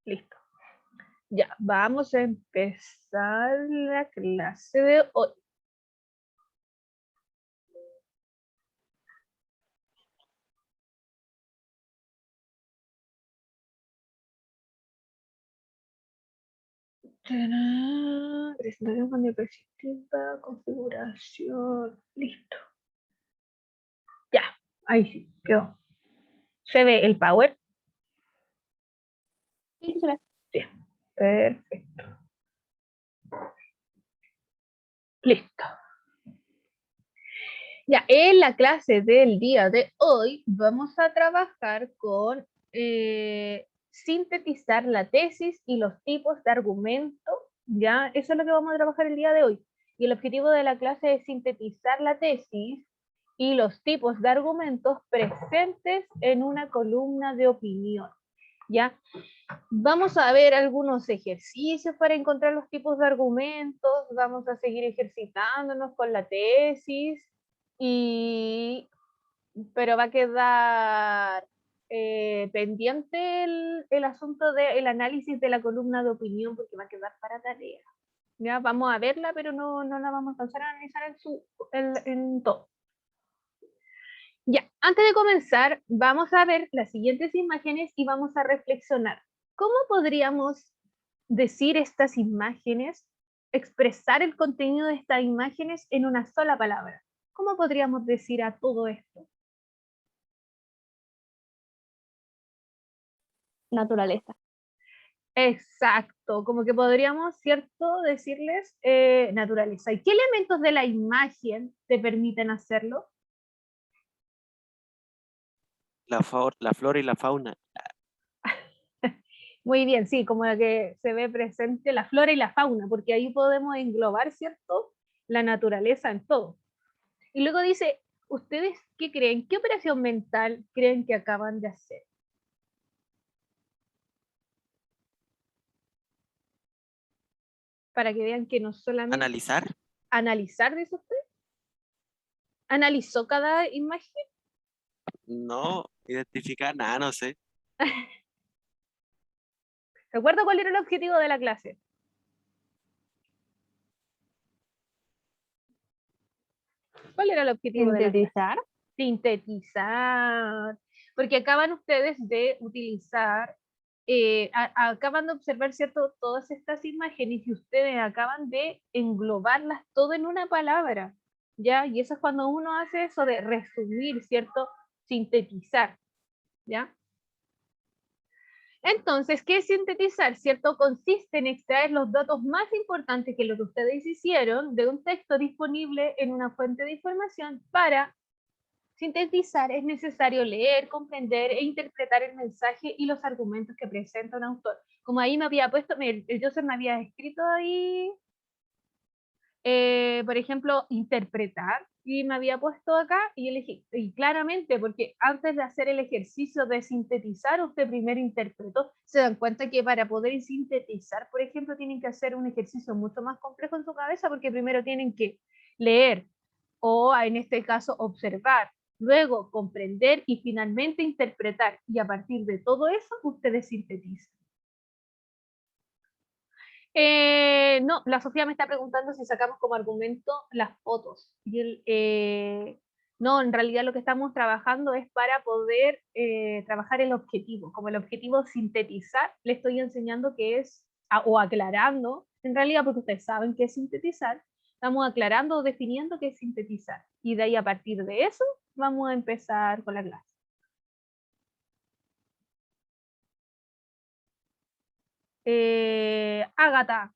Listo. Ya, vamos a empezar la clase de hoy. Presentación con diapositiva, configuración, listo. Ya, ahí sí, quedó. ¿Se ve el power? Sí, se ve. Bien, perfecto. Listo. Ya, en la clase del día de hoy vamos a trabajar con sintetizar la tesis y los tipos de argumento. Ya, eso es lo que vamos a trabajar el día de hoy. Y el objetivo de la clase es sintetizar la tesis y los tipos de argumentos presentes en una columna de opinión. ¿Ya? Vamos a ver algunos ejercicios para encontrar los tipos de argumentos, vamos a seguir ejercitándonos con la tesis, pero va a quedar pendiente el asunto del análisis de la columna de opinión porque va a quedar para tarea. Ya vamos a verla, pero no la vamos a alcanzar a analizar en todo. Ya, antes de comenzar, vamos a ver las siguientes imágenes y vamos a reflexionar. ¿Cómo podríamos decir estas imágenes, expresar el contenido de estas imágenes en una sola palabra? ¿Cómo podríamos decir a todo esto? Naturaleza. Exacto, como que podríamos, ¿cierto?, decirles naturaleza. ¿Y qué elementos de la imagen te permiten hacerlo? La flora y la fauna. Muy bien, sí, como que se ve presente la flora y la fauna, porque ahí podemos englobar, ¿cierto?, la naturaleza en todo. Y luego dice, ¿ustedes qué creen? ¿Qué operación mental creen que acaban de hacer? Para que vean que no solamente... Analizar. ¿Analizar, dice usted? ¿Analizó cada imagen? No, identificar nada, no sé. ¿Recuerda cuál era el objetivo de la clase? ¿Cuál era el objetivo de la clase? Sintetizar. Sintetizar. Porque acaban ustedes de utilizar, acaban de observar, ¿cierto?, todas estas imágenes y ustedes acaban de englobarlas todo en una palabra, ¿ya? Y eso es cuando uno hace eso de resumir, ¿cierto? Sintetizar, ¿ya? Entonces, ¿qué es sintetizar? ¿Cierto? Consiste en extraer los datos más importantes que lo que ustedes hicieron de un texto disponible en una fuente de información. Para sintetizar es necesario leer, comprender e interpretar el mensaje y los argumentos que presenta un autor. Como ahí me había puesto, el Joseph me había escrito ahí, por ejemplo, interpretar, y me había puesto acá y elegí, y claramente, porque antes de hacer el ejercicio de sintetizar, usted primero interpretó. Se dan cuenta que para poder sintetizar, por ejemplo, tienen que hacer un ejercicio mucho más complejo en su cabeza, porque primero tienen que leer, o en este caso observar, luego comprender y finalmente interpretar, y a partir de todo eso ustedes sintetizan. No, la Sofía me está preguntando si sacamos como argumento las fotos. No, en realidad lo que estamos trabajando es para poder trabajar el objetivo. Como el objetivo es sintetizar, le estoy enseñando qué es, o aclarando, en realidad porque ustedes saben qué es sintetizar, estamos aclarando o definiendo qué es sintetizar. Y de ahí a partir de eso vamos a empezar con la clase. Ágata,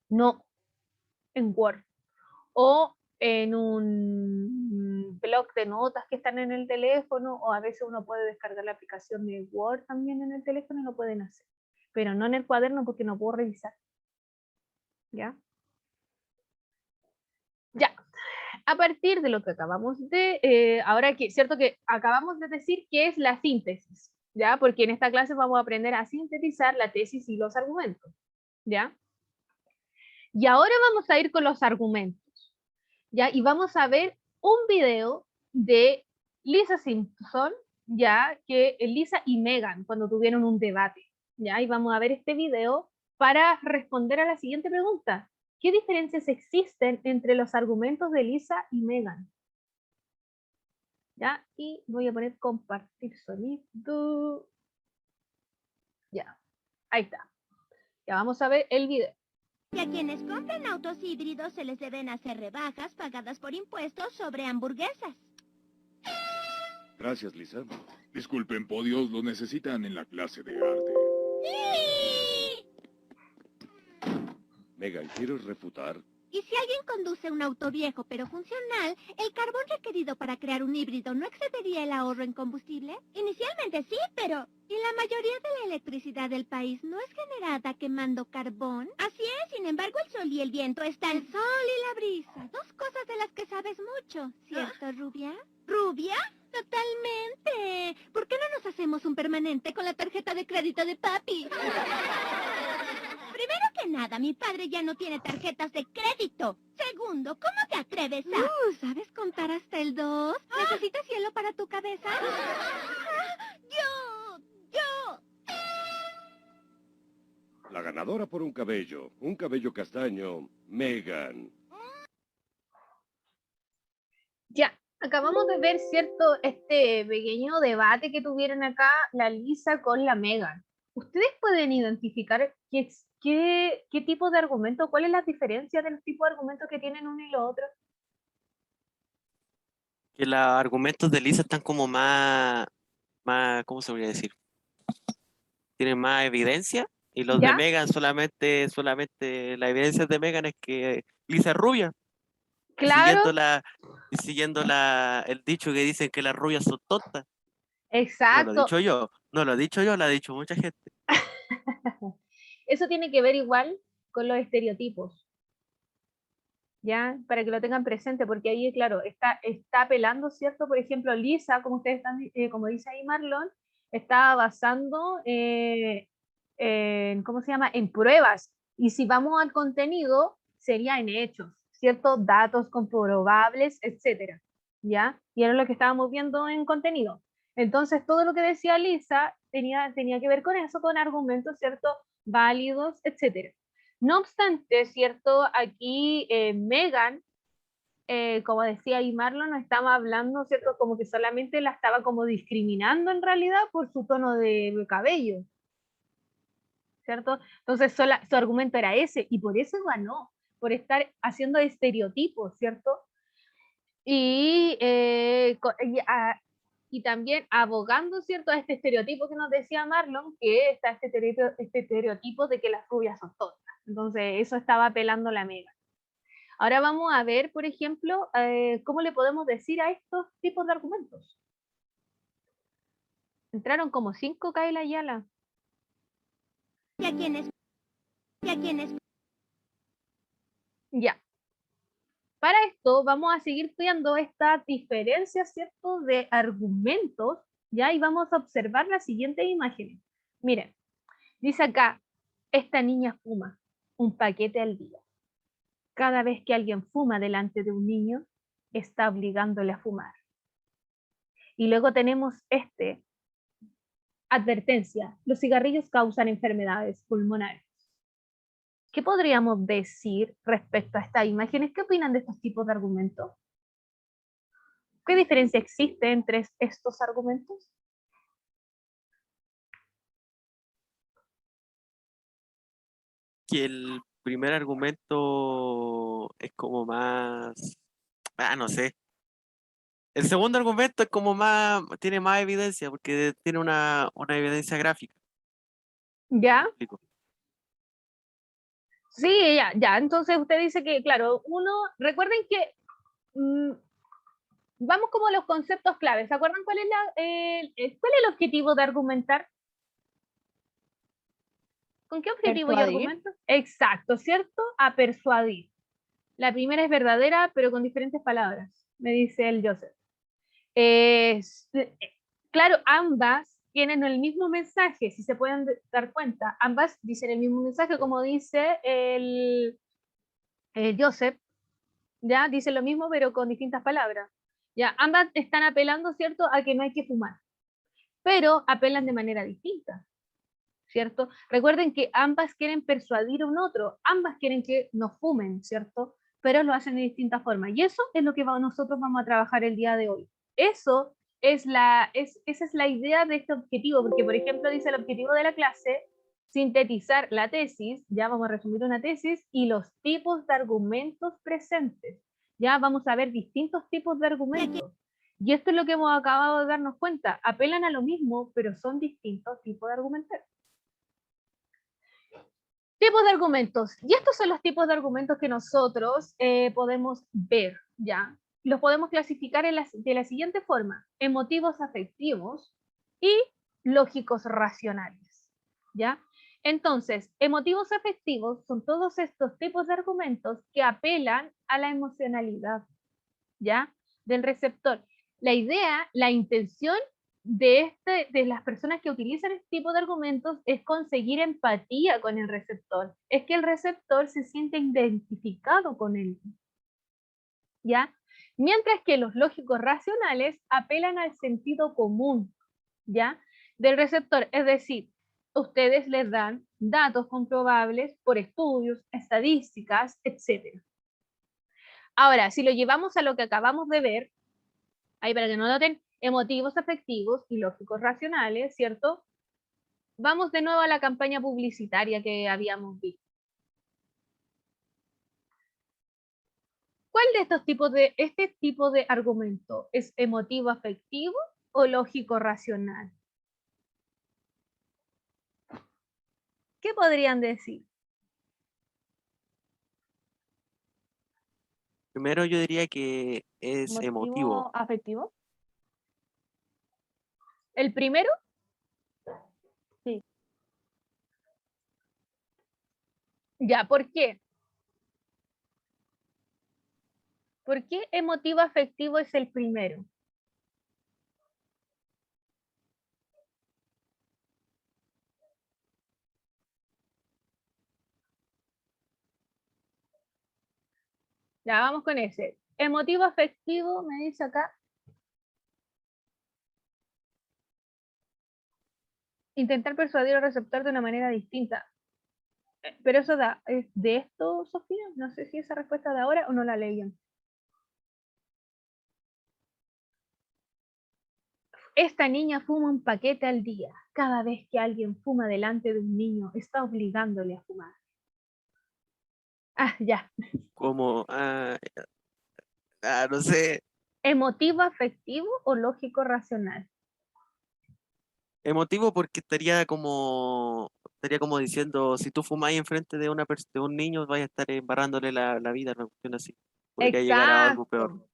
no, en Word. O en un blog de notas que están en el teléfono, o a veces uno puede descargar la aplicación de Word también en el teléfono y lo pueden hacer, pero no en el cuaderno porque no puedo revisar. ¿Ya? Ya. A partir de lo que acabamos de, ahora que, cierto que acabamos de decir qué es la síntesis, ¿ya? Porque en esta clase vamos a aprender a sintetizar la tesis y los argumentos, ¿ya? Y ahora vamos a ir con los argumentos. ¿Ya? Y vamos a ver un video de Lisa Simpson, ya, que Lisa y Megan, cuando tuvieron un debate, ya, y vamos a ver este video para responder a la siguiente pregunta. ¿Qué diferencias existen entre los argumentos de Lisa y Megan? ¿Ya? Y voy a poner compartir sonido. Ya, ahí está. Ya vamos a ver el video. Y a quienes compren autos híbridos se les deben hacer rebajas pagadas por impuestos sobre hamburguesas. Gracias, Lisa. Disculpen, podios lo necesitan en la clase de arte. ¡Sí! Megan, ¿quieres refutar? Y si alguien conduce un auto viejo pero funcional, ¿el carbón requerido para crear un híbrido no excedería el ahorro en combustible? Inicialmente sí, pero ¿y la mayoría de la electricidad del país no es generada quemando carbón? Así es, sin embargo el sol y el viento están... El sol y la brisa, dos cosas de las que sabes mucho, ¿cierto, Rubia? ¿Rubia? Totalmente. ¿Por qué no nos hacemos un permanente con la tarjeta de crédito de papi? Primero que nada, mi padre ya no tiene tarjetas de crédito. Segundo, ¿cómo te atreves a...? ¿Sabes contar hasta el 2? ¿Necesitas hielo para tu cabeza? ¡Yo! La ganadora por un cabello castaño, Megan. Ya, acabamos de ver, ¿cierto? Este pequeño debate que tuvieron acá la Lisa con la Megan. ¿Ustedes pueden identificar qué tipo de argumento, cuál es la diferencia de los tipos de argumentos que tienen uno y lo otro? Que los argumentos de Lisa están como más, ¿cómo se podría decir? Tienen más evidencia y los de ¿Ya? Megan solamente la evidencia de Megan es que Lisa es rubia. Y Claro, siguiendo el dicho que dicen que las rubias son tontas. No lo he exacto. dicho yo, no lo he dicho yo, lo ha dicho mucha gente. Eso tiene que ver igual con los estereotipos, ¿ya? Para que lo tengan presente, porque ahí, claro, está apelando, ¿cierto? Por ejemplo, Lisa, como ustedes están, como dice ahí Marlon, está basando en, ¿cómo se llama? En pruebas. Y si vamos al contenido, sería en hechos, ¿cierto? Datos comprobables, etcétera, ¿ya? Y era lo que estábamos viendo en contenido. Entonces, todo lo que decía Lisa tenía que ver con eso, con argumentos, ¿cierto? Válidos, etcétera. No obstante, ¿cierto? Aquí Megan, como decía ahí Marlon, no estaba hablando, ¿cierto? Como que solamente la estaba como discriminando en realidad por su tono de cabello, ¿cierto? Entonces su argumento era ese y por eso ganó, por estar haciendo estereotipos, ¿cierto? Y, y también abogando, ¿cierto? A este estereotipo que nos decía Marlon, que está este estereotipo de que las rubias son tontas. Entonces eso estaba apelando la Megan. Ahora vamos a ver, por ejemplo, cómo le podemos decir a estos tipos de argumentos. Entraron como 5 Kayla Ayala. ¿Y a quienes... Ya. Para esto vamos a seguir viendo esta diferencia, ¿cierto?, de argumentos, ¿ya? Y vamos a observar las siguientes imágenes. Miren, dice acá, esta niña fuma un paquete al día. Cada vez que alguien fuma delante de un niño, está obligándole a fumar. Y luego tenemos advertencia, los cigarrillos causan enfermedades pulmonares. ¿Qué podríamos decir respecto a estas imágenes? ¿Qué opinan de estos tipos de argumentos? ¿Qué diferencia existe entre estos argumentos? Que el primer argumento es como más, no sé. El segundo argumento es como tiene más evidencia, porque tiene una evidencia gráfica. ¿Ya? ¿Me explico? Sí, ya. Entonces usted dice que, claro, recuerden que vamos como a los conceptos claves. ¿Se acuerdan cuál es el objetivo de argumentar? ¿Con qué objetivo yo Persuadir. argumento? Exacto, ¿cierto? A persuadir. La primera es verdadera, pero con diferentes palabras, me dice el Joseph. Claro, ambas tienen el mismo mensaje, si se pueden dar cuenta. Ambas dicen el mismo mensaje, como dice el Joseph, ya dice lo mismo, pero con distintas palabras. Ya, ambas están apelando, ¿cierto?, a que no hay que fumar. pero apelan de manera distinta, ¿cierto? Recuerden que ambas quieren persuadir a un otro, ambas quieren que no fumen, ¿cierto? Pero lo hacen de distintas formas. Y eso es lo que nosotros vamos a trabajar el día de hoy. Esa es la idea de este objetivo, porque por ejemplo dice el objetivo de la clase, sintetizar la tesis, ya vamos a resumir una tesis, y los tipos de argumentos presentes. Ya vamos a ver distintos tipos de argumentos. Y esto es lo que hemos acabado de darnos cuenta. Apelan a lo mismo, pero son distintos tipos de argumentar. Tipos de argumentos. Y estos son los tipos de argumentos que nosotros podemos ver, ¿ya? Los podemos clasificar de la siguiente forma. Emotivos afectivos y lógicos racionales, ¿ya? Entonces, emotivos afectivos son todos estos tipos de argumentos que apelan a la emocionalidad, ¿ya? Del receptor. La idea, la intención de las personas que utilizan este tipo de argumentos es conseguir empatía con el receptor. Es que el receptor se siente identificado con él, ¿ya? Mientras que los lógicos racionales apelan al sentido común, ¿ya? Del receptor. Es decir, ustedes les dan datos comprobables por estudios, estadísticas, etc. Ahora, si lo llevamos a lo que acabamos de ver, ahí para que no noten, emotivos afectivos y lógicos racionales, ¿cierto? Vamos de nuevo a la campaña publicitaria que habíamos visto. ¿Cuál de este tipo de argumento es emotivo afectivo o lógico racional? ¿Qué podrían decir? Primero yo diría que es emotivo. Afectivo. ¿El primero? Sí. Ya, ¿por qué? ¿Por qué emotivo afectivo es el primero? Ya, vamos con ese. Emotivo afectivo, me dice acá. Intentar persuadir al receptor de una manera distinta. Pero eso ¿es de esto, Sofía? No sé si esa respuesta de ahora o no la leían. Esta niña fuma un paquete al día. Cada vez que alguien fuma delante de un niño, está obligándole a fumar. Ah, ya. Como, no sé, ¿Emotivo afectivo o lógico racional? emotivo porque estaría como diciendo, si tú fumáis enfrente de de un niño, vais a estar embarrándole la vida, una cuestión así. Podría llegar a algo peor. Exacto.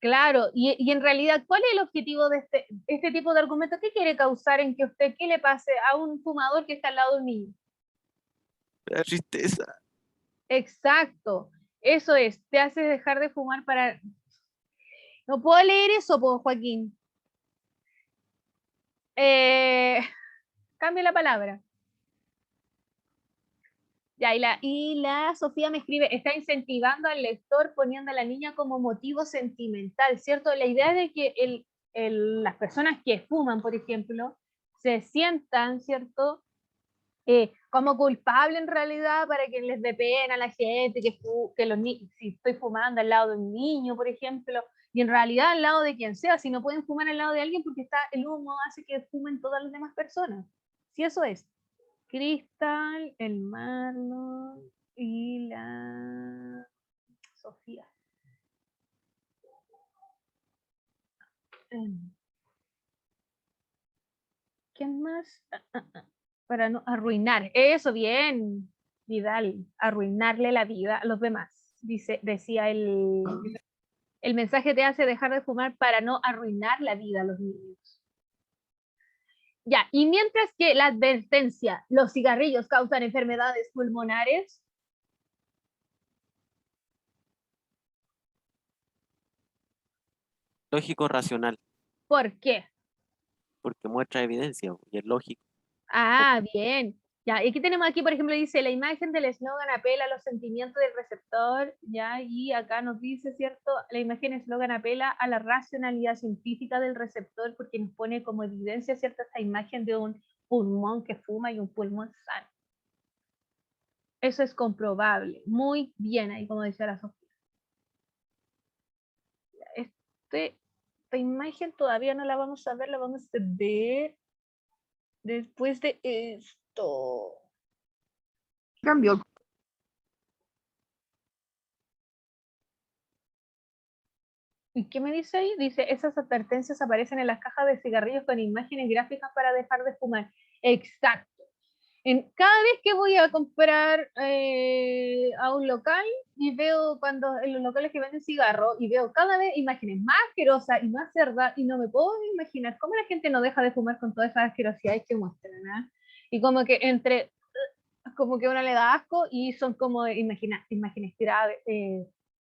Claro, y en realidad, ¿cuál es el objetivo de este tipo de argumento? ¿Qué quiere causar en que qué le pase a un fumador que está al lado de un niño? Me da tristeza. Exacto, eso es, te hace dejar de fumar para... No puedo leer eso, Joaquín. Cambia la palabra. Ya, y la Sofía me escribe, está incentivando al lector poniendo a la niña como motivo sentimental, ¿cierto? La idea de que las personas que fuman, por ejemplo, se sientan, ¿cierto? Como culpable en realidad para que les dé pena a la gente, si estoy fumando al lado de un niño, por ejemplo, y en realidad al lado de quien sea, si no pueden fumar al lado de alguien porque el humo hace que fumen todas las demás personas. Si eso es. Crystal, el Marlon y la Sofía. ¿Quién más? Para no arruinar. Eso, bien, Vidal. Arruinarle la vida a los demás. Decía el mensaje te hace dejar de fumar para no arruinar la vida a los niños. Ya, y mientras que la advertencia, los cigarrillos causan enfermedades pulmonares. Lógico racional, ¿Por qué? porque muestra evidencia y es lógico. Ah, bien. Ya, y aquí tenemos aquí, por ejemplo, dice, la imagen del eslogan apela a los sentimientos del receptor, ya, y acá nos dice, ¿cierto? La imagen eslogan apela a la racionalidad científica del receptor porque nos pone como evidencia, ¿cierto? Esta imagen de un pulmón que fuma y un pulmón sano. Eso es comprobable. Muy bien, ahí como decía la Sofía. Esta imagen todavía no la vamos a ver, la vamos a ver después de esto. Cambio. ¿Y qué me dice ahí? Dice, esas advertencias aparecen en las cajas de cigarrillos con imágenes gráficas para dejar de fumar. Exacto. Cada vez que voy a comprar a un local y veo cuando en los locales que venden cigarros y veo cada vez imágenes más asquerosas y más cerdas y no me puedo imaginar cómo la gente no deja de fumar con todas esas asquerosidades que muestran, ¿eh? Y como que como que uno le da asco y son como imágenes graves,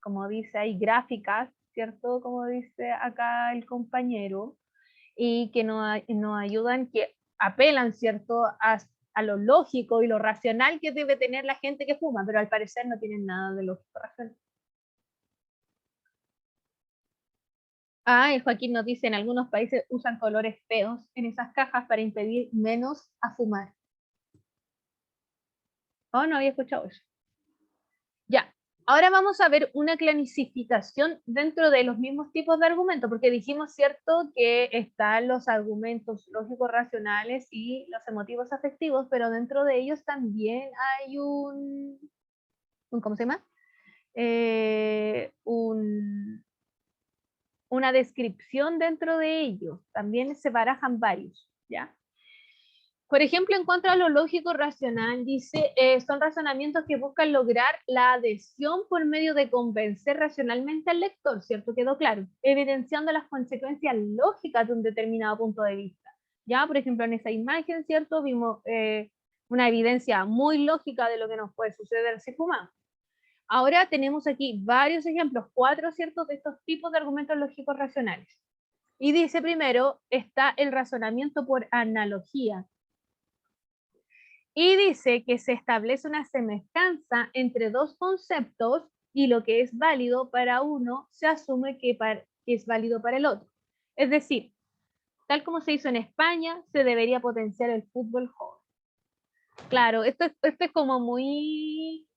como dice ahí, gráficas, ¿cierto? Como dice acá el compañero, y que nos ayudan, que apelan, ¿cierto? A lo lógico y lo racional que debe tener la gente que fuma, pero al parecer no tienen nada de lógico racional. Ah, el Joaquín nos dice, en algunos países usan colores feos en esas cajas para impedir menos a fumar. Oh, no había escuchado eso. Ya, ahora vamos a ver una clasificación dentro de los mismos tipos de argumentos, porque dijimos, ¿cierto?, que están los argumentos lógicos racionales y los emotivos afectivos, pero dentro de ellos también hay ¿cómo se llama? Una descripción dentro de ellos. También se barajan varios, ¿ya? Por ejemplo, en cuanto a lo lógico racional, dice, son razonamientos que buscan lograr la adhesión por medio de convencer racionalmente al lector, ¿cierto? Quedó claro, evidenciando las consecuencias lógicas de un determinado punto de vista. Ya, por ejemplo, en esa imagen, ¿cierto? Vimos una evidencia muy lógica de lo que nos puede suceder si fumamos. Ahora tenemos aquí varios ejemplos, 4, ¿cierto?, de estos tipos de argumentos lógicos racionales. Y dice primero, está el razonamiento por analogía. Y dice que se establece una semejanza entre dos conceptos y lo que es válido para uno se asume que es válido para el otro. Es decir, tal como se hizo en España, se debería potenciar el fútbol joven. Claro, esto es como muy...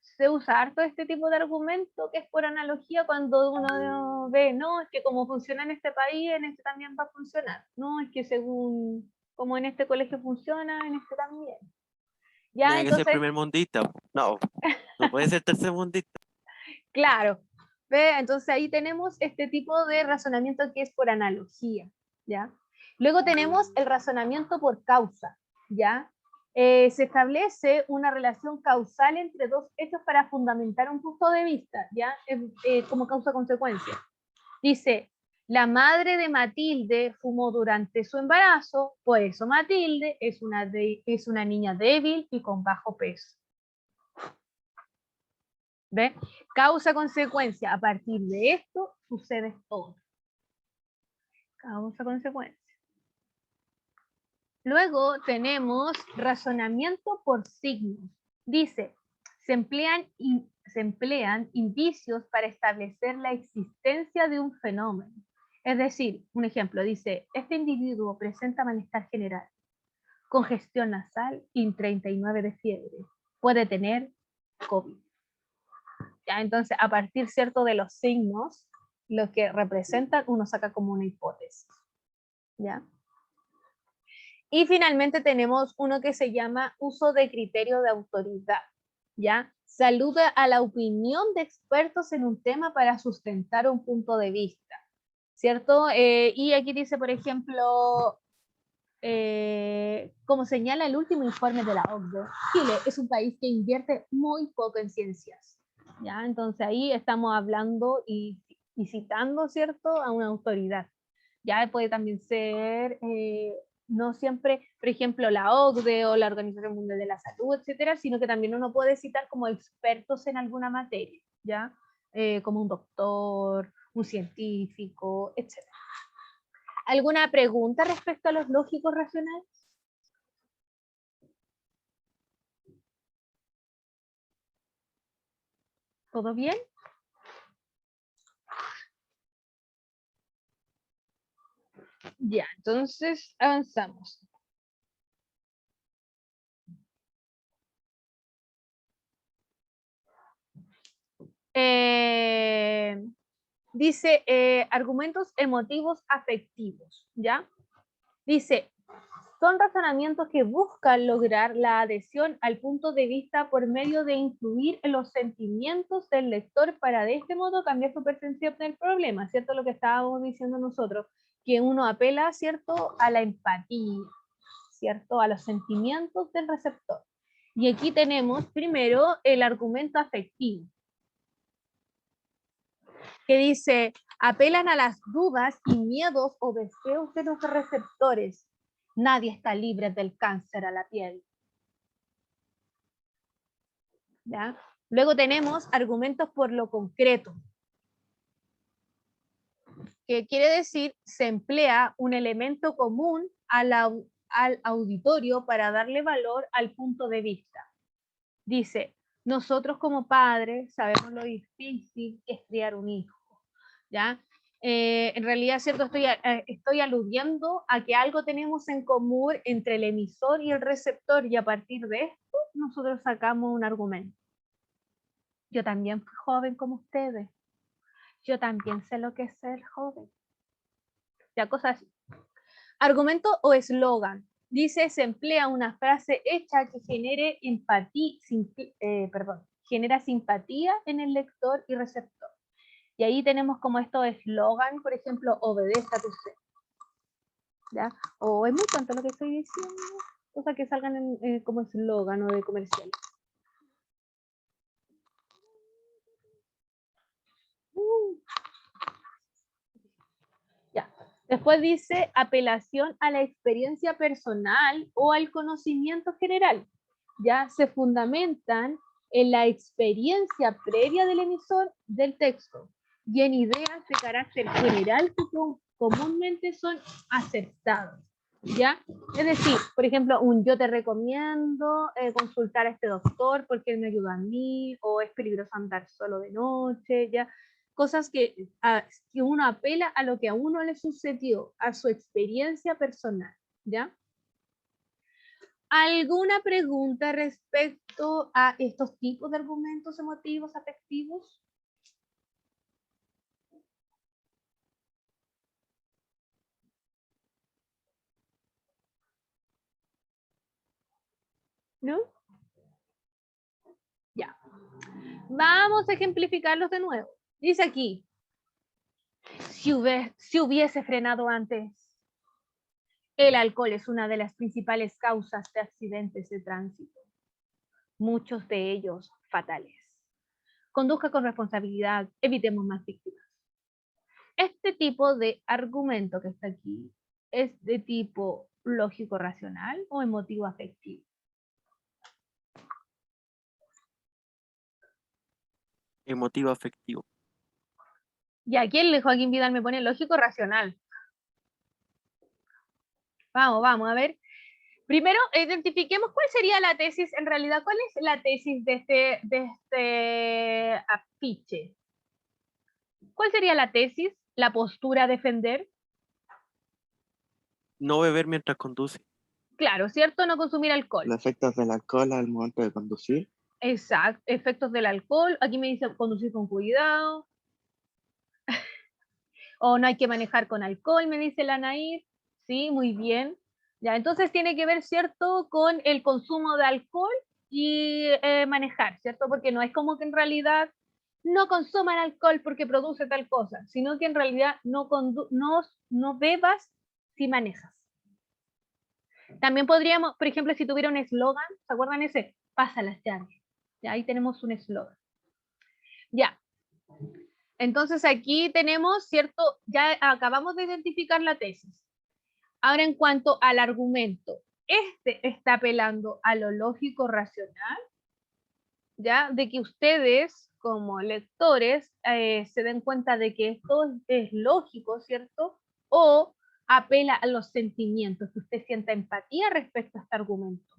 se usa harto este tipo de argumento que es por analogía cuando uno ve, no, es que como funciona en este país, en este también va a funcionar. No, es que según como en este colegio funciona, en este también. Ya, Tiene que ser entonces, primer mundista. No, no puede ser tercer mundista. claro, ¿ve? Entonces ahí tenemos este tipo de razonamiento que es por analogía, ¿ya? Luego tenemos el razonamiento por causa, ¿ya? Se establece una relación causal entre dos hechos para fundamentar un punto de vista, ¿ya? Como causa-consecuencia. Dice, la madre de Matilde fumó durante su embarazo, por eso Matilde es una niña débil y con bajo peso. ¿Ve? Causa-consecuencia. A partir de esto sucede todo. Causa-consecuencia. Luego tenemos razonamiento por signos. Dice, se emplean indicios para establecer la existencia de un fenómeno. Es decir, un ejemplo, dice, este individuo presenta malestar general, congestión nasal y 39 de fiebre. Puede tener COVID. ¿Ya? Entonces, a partir, ¿cierto?, de los signos, lo que representan, uno saca como una hipótesis. ¿Ya? Y finalmente tenemos uno que se llama uso de criterio de autoridad. ¿Ya? Saluda a la opinión de expertos en un tema para sustentar un punto de vista. ¿Cierto? Y aquí dice, por ejemplo, como señala el último informe de la OCDE, Chile es un país que invierte muy poco en ciencias. ¿Ya? Entonces ahí estamos hablando y citando, ¿cierto?, a una autoridad. Ya puede también ser, no siempre, por ejemplo, la OCDE o la Organización Mundial de la Salud, etcétera, sino que también uno puede citar como expertos en alguna materia, ¿ya? Como un doctor, un científico, etcétera. ¿Alguna pregunta respecto a los lógicos racionales? ¿Todo bien? Ya, entonces avanzamos. Dice argumentos emotivos afectivos, ¿ya? Dice, son razonamientos que buscan lograr la adhesión al punto de vista por medio de influir en los sentimientos del lector para de este modo cambiar su percepción del problema, ¿cierto? Lo que estábamos diciendo nosotros, que uno apela, ¿cierto?, a la empatía, ¿cierto?, a los sentimientos del receptor. Y aquí tenemos primero el argumento afectivo, que dice, apelan a las dudas y miedos o deseos de los receptores. Nadie está libre del cáncer a la piel. ¿Ya? Luego tenemos argumentos por lo concreto, que quiere decir, se emplea un elemento común al auditorio para darle valor al punto de vista. Dice, nosotros como padres sabemos lo difícil que es criar un hijo, ¿ya? En realidad, ¿cierto? Estoy aludiendo a que algo tenemos en común entre el emisor y el receptor, y a partir de esto nosotros sacamos un argumento. Yo también fui joven como ustedes. Yo también sé lo que es ser joven. Ya, cosas así. Argumento o eslogan. Dice, se emplea una frase hecha que genere empatía, genera simpatía en el lector y receptor. Y ahí tenemos como estos eslogan, por ejemplo, obedece a tu ser. ¿Ya? O es muy tonto lo que estoy diciendo, cosas que salgan como eslogan o de comercial. Ya. Después dice apelación a la experiencia personal o al conocimiento general. Ya se fundamentan en la experiencia previa del emisor del texto y en ideas de carácter general que comúnmente son aceptadas. ¿Ya? Es decir, por ejemplo, yo te recomiendo consultar a este doctor porque él me ayuda a mí, o es peligroso andar solo de noche, ¿ya? Cosas que uno apela a lo que a uno le sucedió, a su experiencia personal, ¿ya? ¿Alguna pregunta respecto a estos tipos de argumentos emotivos, afectivos? ¿No? Ya. Vamos a ejemplificarlos de nuevo. Dice aquí, si hubiese frenado antes. El alcohol es una de las principales causas de accidentes de tránsito, muchos de ellos fatales. Conduzca con responsabilidad, evitemos más víctimas. Este tipo de argumento que está aquí es de tipo lógico-racional o emotivo-afectivo. Emotivo afectivo. Y aquí el Joaquín Vidal me pone lógico-racional. Vamos, a ver. Primero, identifiquemos cuál sería la tesis, en realidad, cuál es la tesis de este afiche. ¿Cuál sería la tesis? ¿La postura a defender? No beber mientras conduce. Claro, ¿cierto? No consumir alcohol. Los efectos del alcohol al momento de conducir. Exacto, efectos del alcohol. Aquí me dice conducir con cuidado. O no hay que manejar con alcohol, me dice la Nair. Sí, muy bien. Ya, entonces tiene que ver, ¿cierto?, con el consumo de alcohol y manejar, ¿cierto? Porque no es como que en realidad no consuman alcohol porque produce tal cosa, sino que en realidad no bebas si manejas. También podríamos, por ejemplo, si tuviera un eslogan, ¿se acuerdan ese? Pasa las llaves. Ya, ahí tenemos un eslogan. Ya. Entonces aquí tenemos, ¿cierto? Ya acabamos de identificar la tesis. Ahora en cuanto al argumento, este está apelando a lo lógico racional, ¿ya? De que ustedes como lectores se den cuenta de que esto es lógico, ¿cierto? O apela a los sentimientos, que usted sienta empatía respecto a este argumento.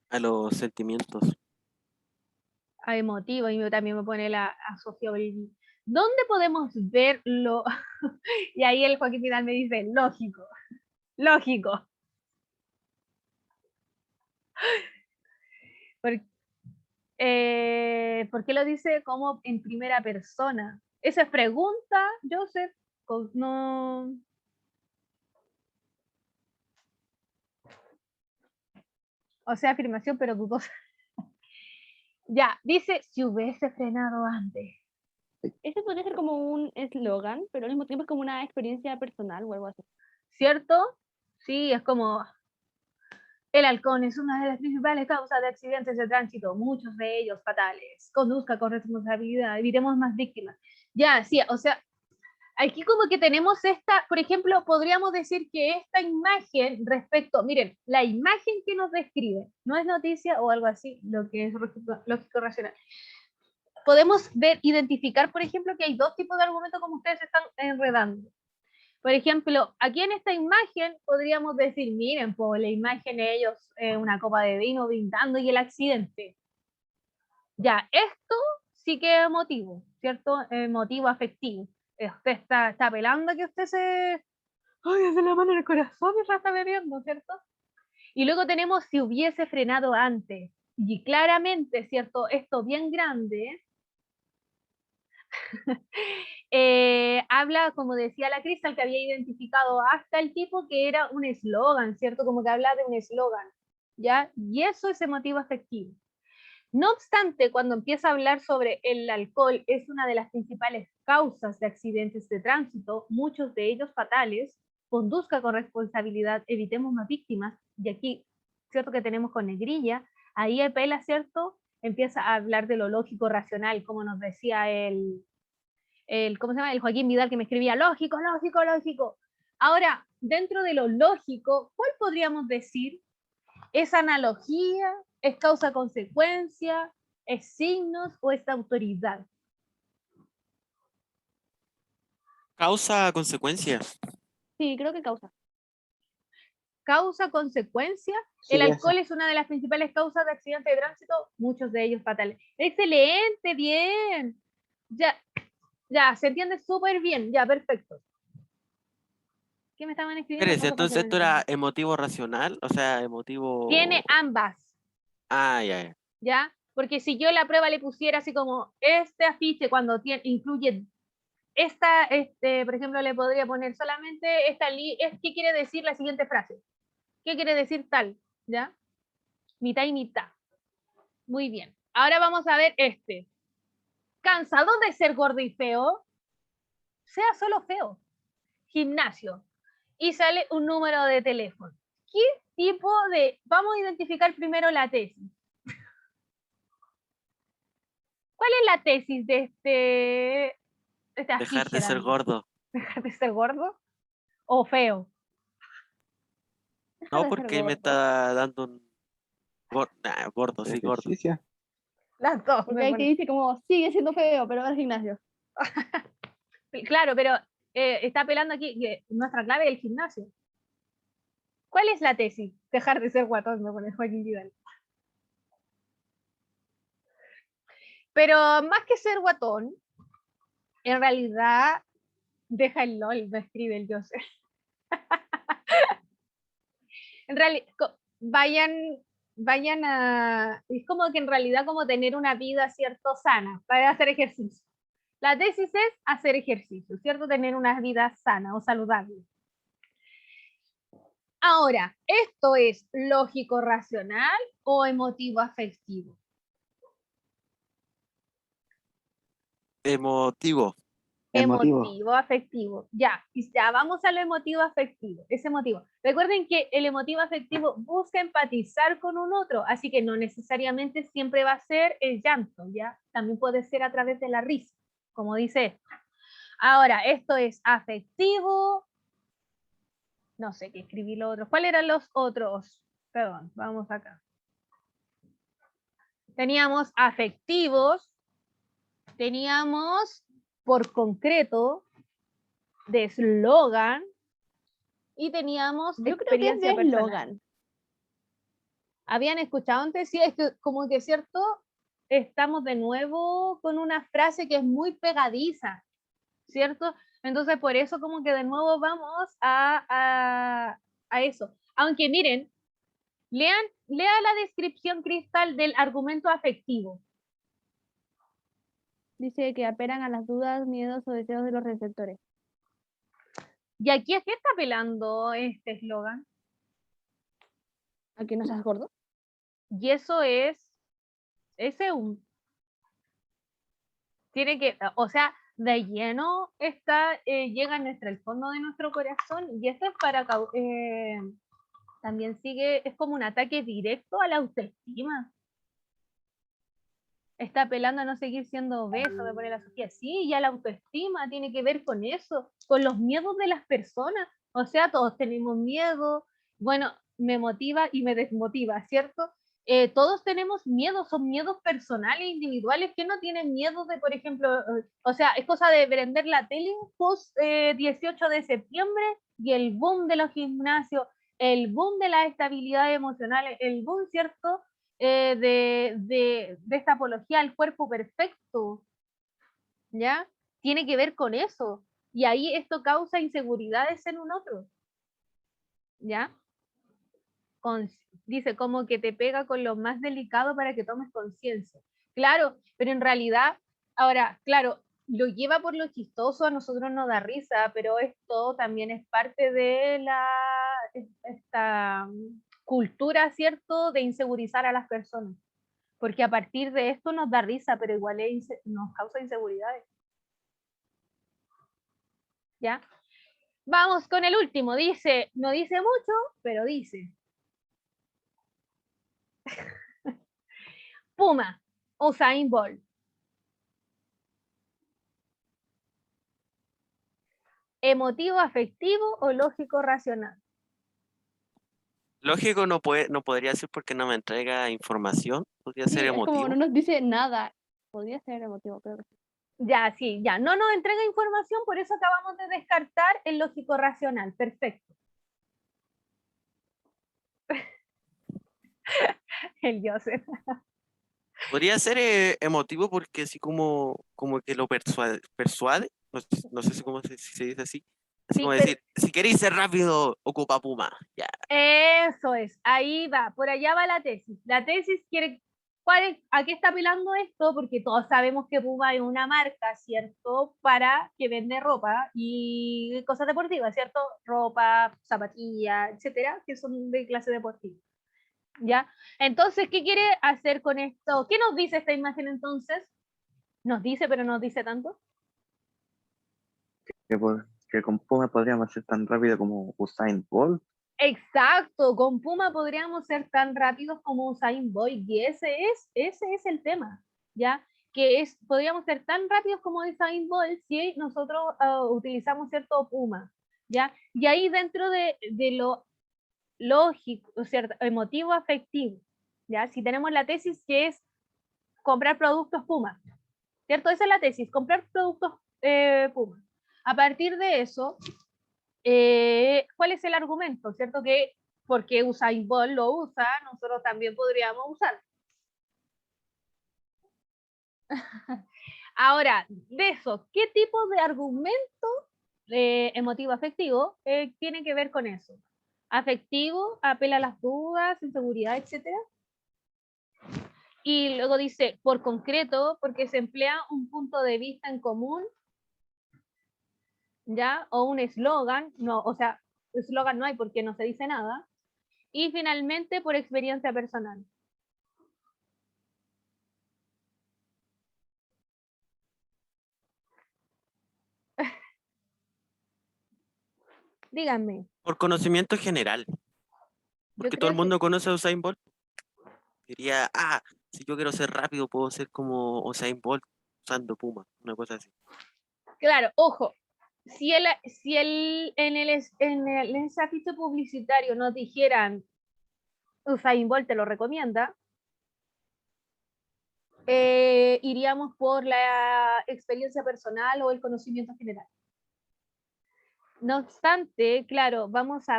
A los sentimientos. a emotivo, y también me pone la asociable. ¿Dónde podemos verlo? Y ahí el Joaquín Vidal me dice, lógico, lógico. ¿Por qué lo dice como en primera persona? Esa es pregunta, Joseph. No. O sea, afirmación, pero dudosa. Ya, dice, si hubiese frenado antes. Ese podría ser como un eslogan, pero al mismo tiempo es como una experiencia personal o algo así. ¿Cierto? Sí, es como, el halcón es una de las principales causas de accidentes de tránsito, muchos de ellos fatales. Conduzca con responsabilidad, evitemos más víctimas. Ya, sí, o sea, aquí como que tenemos esta, por ejemplo, podríamos decir que esta imagen respecto, miren, la imagen que nos describe, no es noticia o algo así, lo que es lógico racional. Podemos ver, identificar, por ejemplo, que hay dos tipos de argumentos como ustedes están enredando. Por ejemplo, aquí en esta imagen podríamos decir, miren, por la imagen ellos, una copa de vino brindando y el accidente. Ya, esto sí que es emotivo, ¿cierto? Emotivo, afectivo. Usted está apelando a que usted se... ¡Ay, hace la mano en el corazón mientras está bebiendo, ¿cierto? Y luego tenemos si hubiese frenado antes. Y claramente, ¿cierto? Esto bien grande... habla, como decía la Crystal, que había identificado hasta el tipo que era un eslogan, ¿cierto? Como que habla de un eslogan, ¿ya? Y eso es emotivo afectivo. No obstante, cuando empieza a hablar sobre el alcohol, es una de las principales causas de accidentes de tránsito, muchos de ellos fatales. Conduzca con responsabilidad, evitemos más víctimas. Y aquí, ¿cierto? Que tenemos con negrilla, ahí apela, ¿cierto? Empieza a hablar de lo lógico, racional, como nos decía ¿cómo se llama? El Joaquín Vidal, que me escribía lógico, lógico, lógico. Ahora, dentro de lo lógico, ¿cuál podríamos decir? ¿Es analogía? ¿Es causa-consecuencia? ¿Es signos o es autoridad? Causa-consecuencia. Sí, creo que causa. Causa-consecuencia. Sí, El alcohol esa. es una de las principales causas de accidentes de tránsito, muchos de ellos fatales. Excelente, bien. Ya, se entiende súper bien, ya, perfecto. ¿Qué me estaban escribiendo? Espérese, entonces esto Causa-consecuencia. era emotivo racional, o sea, emotivo... Tiene ambas. Ah, ya, ya. ¿Ya? Porque si yo en la prueba le pusiera así como este afiche cuando incluye esta, por ejemplo, le podría poner solamente ¿qué quiere decir la siguiente frase? ¿Qué quiere decir tal? ¿Ya? Mitad y mitad. Muy bien. Ahora vamos a ver este. ¿Cansado de ser gordo y feo? Sea solo feo. Gimnasio. Y sale un número de teléfono. ¿Qué tipo de... Vamos a identificar primero la tesis. ¿Cuál es la tesis de este Dejar afiche de ser también? gordo. ¿Dejar de ser gordo o feo? Deja No, de ser porque ahí me gordo. está dando un... gordo, sí, gordo. Ejercicio. Las dos. Porque hay que dice como, sigue siendo feo, pero va al gimnasio. Claro, pero está apelando aquí que nuestra clave es el gimnasio. ¿Cuál es la tesis? Dejar de ser guatón, me pone Joaquín Vidal. Pero más que ser guatón, en realidad, deja el LOL, me escribe el Joseph. En realidad, vayan a... Es como que en realidad como tener una vida, ¿cierto? Sana, para hacer ejercicio. La tesis es hacer ejercicio, ¿cierto? Tener una vida sana o saludable. Ahora, ¿esto es lógico racional o emotivo afectivo? Emotivo. Emotivo afectivo. Ya, y ya vamos a lo emotivo afectivo. Es emotivo. Recuerden que el emotivo afectivo busca empatizar con un otro, así que no necesariamente siempre va a ser el llanto, ¿ya? También puede ser a través de la risa, como dice esto. Ahora, esto es afectivo. No sé qué escribí los otros. ¿Cuáles eran los otros? Perdón, vamos acá. Teníamos afectivos, teníamos por concreto, de eslogan, y teníamos Yo creo que es de experiencia personal. eslogan. ¿Habían escuchado antes? Sí, es que como que cierto, estamos de nuevo con una frase que es muy pegadiza, ¿cierto? Entonces, por eso como que de nuevo vamos a eso. Aunque miren, lea la descripción, Cristal, del argumento afectivo. Dice que apelan a las dudas, miedos o deseos de los receptores. ¿Y aquí a qué está apelando este eslogan? ¿A que no seas gordo? Y eso es, tiene que, o sea, de lleno está, llega hasta el fondo de nuestro corazón, y esto es para, también sigue, es como un ataque directo a la autoestima. Está apelando a no seguir siendo obeso, me pone la Sofía. Sí, y a la autoestima tiene que ver con eso, con los miedos de las personas. O sea, todos tenemos miedo. Bueno, me motiva y me desmotiva, ¿cierto? Todos tenemos miedos, son miedos personales, individuales, que no tienen miedo de, por ejemplo, o sea, es cosa de prender la tele post 18 de septiembre y el boom de los gimnasios, el boom de las estabilidades emocionales, el boom, ¿cierto? De esta apología al cuerpo perfecto, ¿ya? Tiene que ver con eso. Y ahí esto causa inseguridades en un otro, ¿ya? Dice como que te pega con lo más delicado para que tomes conciencia. Claro, pero en realidad, ahora, claro, lo lleva por lo chistoso, a nosotros nos da risa, pero esto también es parte de esta cultura, ¿cierto?, de insegurizar a las personas. Porque a partir de esto nos da risa, pero igual nos causa inseguridades. ¿Ya? Vamos con el último. Dice, no dice mucho, pero dice. Puma, Usain Bolt. ¿Emotivo, afectivo o lógico, racional? Lógico no podría ser porque no me entrega información. Podría Sí, ser es como emotivo. no nos dice nada. Podría ser emotivo, creo que sí. Ya, sí, ya. No nos entrega información, por eso acabamos de descartar el lógico racional. Perfecto. El Joseph. Podría ser emotivo porque así como que lo persuade. No sé si si se dice así. Así Sí, como decir, si queréis ser rápido, ocupa Puma. Ya. eso es, ahí va, por allá va la tesis. La tesis quiere, ¿a qué está apelando esto? Porque todos sabemos que Puma es una marca, ¿cierto? Para que vende ropa y cosas deportivas, ¿cierto? Ropa, zapatillas, etcétera, que son de clase deportiva. ¿Ya? Entonces, ¿qué quiere hacer con esto? ¿Qué nos dice esta imagen entonces? Nos dice, pero no nos dice tanto. Que con Puma podríamos ser tan rápido como Usain Bolt. Exacto, con Puma podríamos ser tan rápidos como Usain Bolt, y ese es el tema, ¿ya? Que podríamos ser tan rápidos como Usain Bolt si nosotros utilizamos cierto Puma, ¿ya? Y ahí dentro de lo lógico, ¿cierto? Emotivo, afectivo, ¿ya? Si tenemos la tesis que es comprar productos Puma, ¿cierto? Esa es la tesis, comprar productos Puma. A partir de eso, ¿cuál es el argumento? ¿Cierto? Que porque Usain Bolt lo usa, nosotros también podríamos usar. Ahora, de eso, ¿qué tipo de argumento emotivo afectivo tiene que ver con eso? Afectivo, apela a las dudas, inseguridad, etcétera. Y luego dice, por concreto, porque se emplea un punto de vista en común, ¿ya? O un eslogan, no, o sea, eslogan no hay porque no se dice nada. Y finalmente, por experiencia personal. Díganme. Por conocimiento general. Yo Porque todo creo el mundo conoce a Usain Bolt. Diría, si yo quiero ser rápido, puedo ser como Usain Bolt usando Puma. Una cosa así. claro, ojo, si en ese afiche publicitario nos dijeran Usain Bolt te lo recomienda, iríamos por la experiencia personal o el conocimiento general. No obstante, claro, vamos a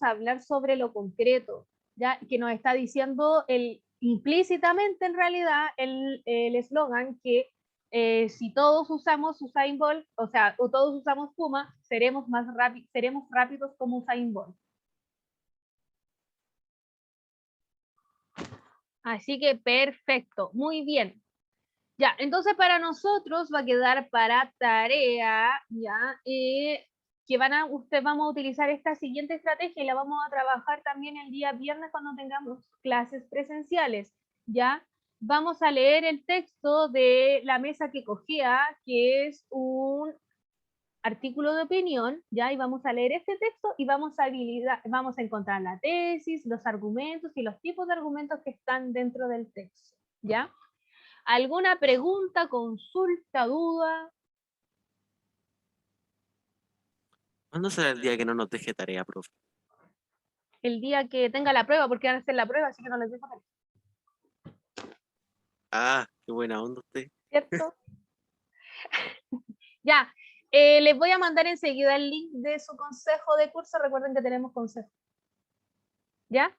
hablar sobre lo concreto, ya que nos está diciendo implícitamente en realidad el eslogan que si todos usamos Usain Bolt, o sea, o todos usamos Puma, seremos rápidos como Usain Bolt. Así que perfecto, muy bien. Ya, entonces para nosotros va a quedar para tarea, ya, que vamos a utilizar esta siguiente estrategia y la vamos a trabajar también el día viernes cuando tengamos clases presenciales, ya. Vamos a leer el texto de La mesa que cojea, que es un artículo de opinión, ya, y vamos a leer este texto y vamos a encontrar la tesis, los argumentos y los tipos de argumentos que están dentro del texto, ya. ¿Alguna pregunta, consulta, duda? ¿Cuándo será el día que no nos deje tarea, profe? El día que tenga la prueba, porque van a hacer la prueba, así que no les dejo tarea, Ah, qué buena onda usted. ¿cierto? Ya, les voy a mandar enseguida el link de su consejo de curso. Recuerden que tenemos consejo. ¿Ya?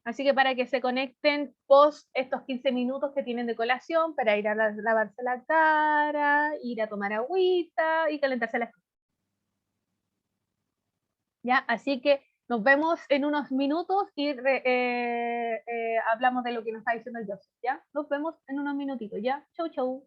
Así que para que se conecten post estos 15 minutos que tienen de colación para ir a lavarse la cara, ir a tomar agüita y calentarse la cara. ¿Ya? Así que nos vemos en unos minutos y hablamos de lo que nos está diciendo el Joseph, ¿ya? Nos vemos en unos minutitos, ¿ya? Chau, chau.